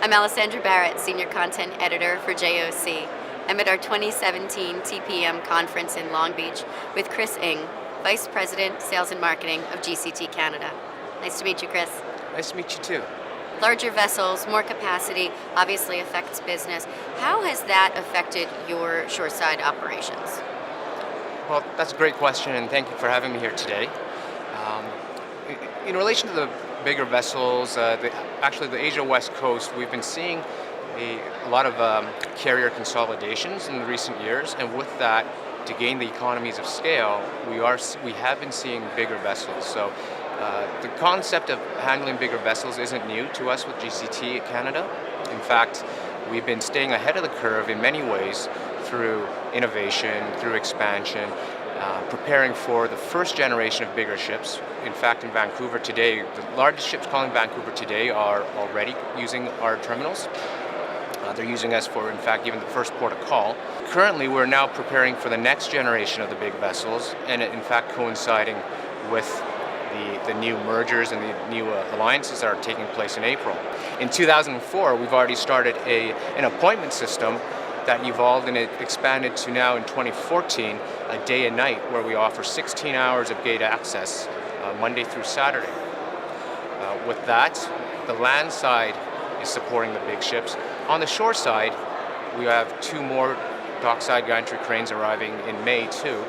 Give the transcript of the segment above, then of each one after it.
I'm Alessandra Barrett, Senior Content Editor for JOC. I'm at our 2017 TPM conference in Long Beach with Chris Ng, Vice President, Sales and Marketing of GCT Canada. Nice to meet you, Chris. Nice to meet you too. Larger vessels, more capacity, obviously affects business. How has that affected your shoreside operations? Well, that's a great question, and thank you for having me here today. In relation to the bigger vessels, actually the Asia West Coast, we've been seeing a lot of carrier consolidations in the recent years, and with that, to gain the economies of scale, we have been seeing bigger vessels. So the concept of handling bigger vessels isn't new to us with GCT Canada. In fact, we've been staying ahead of the curve in many ways through innovation, through expansion, preparing for the first generation of bigger ships. In fact, in Vancouver today, the largest ships calling Vancouver today are already using our terminals. They're using us for, in fact, even the first port of call. Currently, we're now preparing for the next generation of the big vessels, and in fact coinciding with the new mergers and the new alliances that are taking place in April. In 2004, we've already started an appointment system that evolved and it expanded to now in 2014, a day and night where we offer 16 hours of gate access, Monday through Saturday. With that, the land side is supporting the big ships. On the shore side, we have 2 more dockside gantry cranes arriving in May too,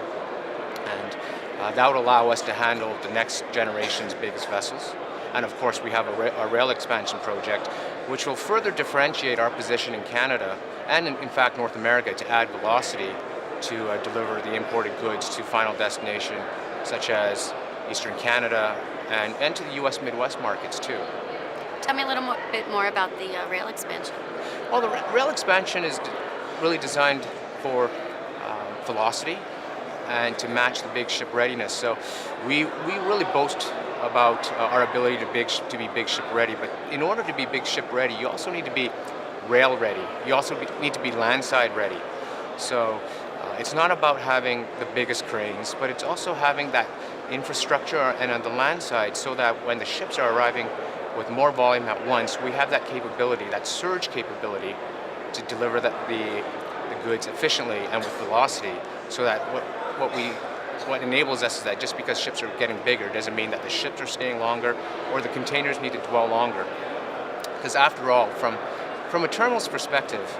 and that would allow us to handle the next generation's biggest vessels. And of course, we have a rail expansion project, which will further differentiate our position in Canada and in fact North America to add velocity to deliver the imported goods to final destination, such as Eastern Canada and to the U.S. Midwest markets too. Tell me a little bit more about the rail expansion. Well, the rail expansion is really designed for velocity and to match the big ship readiness. So we really boast about our ability to be big ship ready, but in order to be big ship ready, you also need to be rail ready. You also need to be landside ready. So it's not about having the biggest cranes, but it's also having that infrastructure and on the land side so that when the ships are arriving with more volume at once, we have that capability, that surge capability to deliver the goods efficiently and with velocity, so that what enables us is that just because ships are getting bigger doesn't mean that the ships are staying longer or the containers need to dwell longer. Because after all, from a terminal's perspective,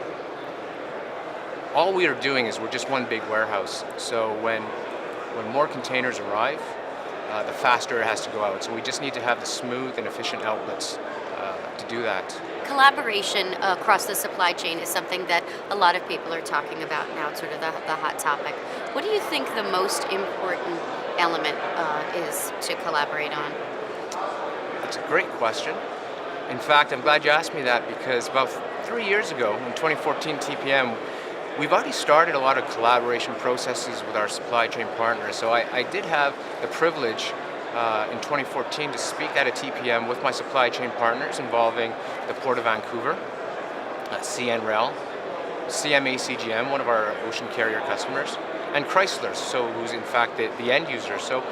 all we are doing is we're just one big warehouse. So when more containers arrive, the faster it has to go out. So we just need to have the smooth and efficient outlets to do that. Collaboration across the supply chain is something that a lot of people are talking about now. It's sort of the hot topic. What do you think the most important element is to collaborate on? That's a great question. In fact, I'm glad you asked me that because about 3 years ago, in 2014 TPM, we've already started a lot of collaboration processes with our supply chain partners. So I did have the privilege in 2014 to speak at a TPM with my supply chain partners involving the Port of Vancouver, CN Rail, CMA CGM, one of our ocean carrier customers, and Chrysler, who's in fact the end user. So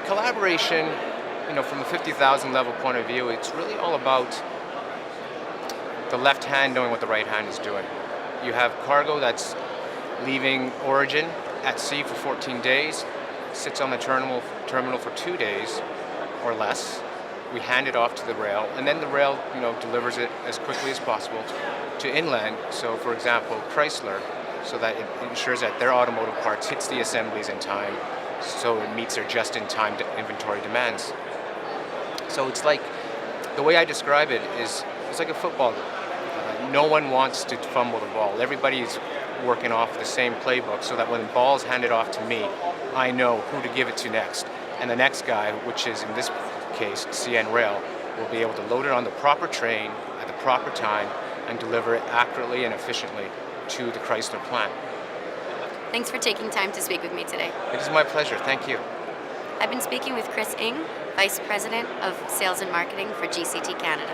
collaboration, from the 50,000 level point of view, it's really all about the left hand knowing what the right hand is doing. You have cargo that's leaving origin at sea for 14 days, sits on the terminal for 2 days or less. We hand it off to the rail, and then the rail, delivers it as quickly as possible to inland. So, for example, Chrysler, so that it ensures that their automotive parts hits the assemblies in time, so it meets their just-in-time inventory demands. So it's like, the way I describe it is, it's like a football. No one wants to fumble the ball. Everybody's working off the same playbook so that when the ball's handed off to me, I know who to give it to next. And the next guy, which is in this case CN Rail, will be able to load it on the proper train at the proper time and deliver it accurately and efficiently to the Chrysler plant. Thanks for taking time to speak with me today. It is my pleasure. Thank you. I've been speaking with Chris Ng, Vice President of Sales and Marketing for GCT Canada.